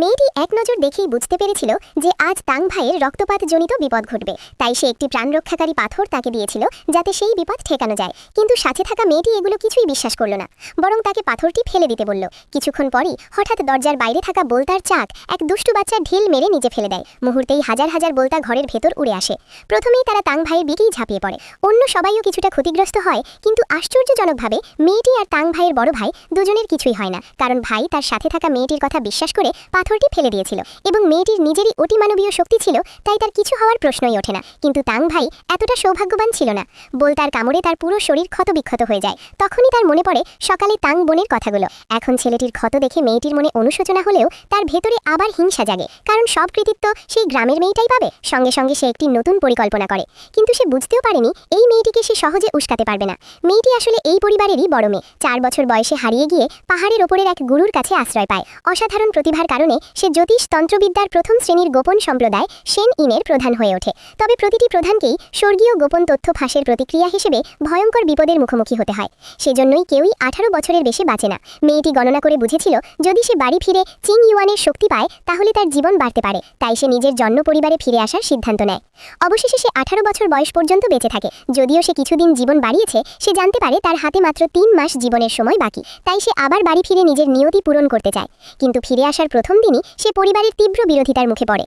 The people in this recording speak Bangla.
মেয়েটি এক নজর দেখেই বুঝতে পেরেছিল যে আজ তাং ভাইয়ের রক্তপাতজনিত বিপদ ঘটবে। তাই সে একটি প্রাণরক্ষাকারী পাথর তাকে দিয়েছিল যাতে সেই বিপদ ঠেকানো যায়। কিন্তু সাথে থাকা মেয়েটি এগুলো কিছুই বিশ্বাস করল না, বরং তাকে পাথরটি ফেলে দিতে বলল। কিছুক্ষণ পরই হঠাৎ দরজার বাইরে থাকা বোলতার চাক এক দুষ্টু বাচ্চা ঢিল মেরে নিচে ফেলে দেয়। মুহূর্তেই হাজার হাজার বোলতা ঘরের ভেতর উড়ে আসে। প্রথমেই তারা তাং ভাইয়ের দিকেই ঝাঁপিয়ে পড়ে। অন্য সবাইও কিছুটা ক্ষতিগ্রস্ত হয়, কিন্তু আশ্চর্যজনকভাবে মেয়েটি আর তাং ভাইয়ের বড় ভাই দুজনের কিছুই হয় না, কারণ ভাই তার সাথে থাকা মেয়েটির কথা বিশ্বাস করে পাথরটি ফেলে দিয়েছিল এবং মেয়েটির নিজেরই অতিমানবীয় শক্তি ছিল, তাই তার কিছু হওয়ার প্রশ্নই ওঠে না। কিন্তু তাং ভাই এতটা সৌভাগ্যবান ছিল না। বোলতার কামড়ে তার পুরো শরীর ক্ষতবিক্ষত হয়ে যায়। তখনই তার মনে পড়ে সকালে তাং বোনের কথাগুলো। এখন ছেলেটির ক্ষত দেখে মেয়েটির মনে অনুশোচনা হলেও তার ভেতরে আবার হিংসা জাগে, কারণ সব কৃতিত্ব সেই গ্রামের মেয়েটাই পাবে। সঙ্গে সঙ্গে সে একটি নতুন পরিকল্পনা করে, কিন্তু সে বুঝতেও পারেনি এই মেয়েটিকে সে সহজে উস্কাতে পারবে না। মেয়েটি আসলে এই পরিবারেরই বড় মেয়ে। 4 বছর বয়সে হারিয়ে গিয়ে পাহাড়ের ওপরের এক গুরুর কাছে আশ্রয় পায়। অসাধারণ প্রতিভার কারণে সে জ্যোতিষ তন্ত্রবিদ্যার প্রথম শ্রেণীর গোপন সম্প্রদায় সেন ইনের প্রধান হয়ে ওঠে। তবে প্রতিটি প্রধানকেই স্বর্গীয় গোপন তথ্য ফাঁসের প্রতিক্রিয়া হিসেবে ভয়ঙ্কর বিপদের মুখোমুখি হতে হয়। সেজন্যই কেউই 18 বছরের বেশি বাঁচে না। মেয়েটি গণনা করে বুঝেছিল যদি সে বাড়ি ফিরে চিং ইউয়ানের শক্তি পায় তাহলে তার জীবন বাড়তে পারে। তাই সে নিজের জন্ম পরিবারে ফিরে আসার সিদ্ধান্ত নেয়। অবশেষে সে 18 বছর বয়স পর্যন্ত বেঁচে থাকে। যদিও সে কিছুদিন জীবন বাড়িয়েছে, সে জানতে পারে তার হাতে মাত্র 3 মাস জীবনের সময় বাকি। তাই সে আবার বাড়ি ফিরে নিজের নিয়তি পূরণ করতে চায়। কিন্তু ফিরে আসার প্রথম দিনই সে পরিবারের তীব্র বিরোধিতার মুখে পড়ে।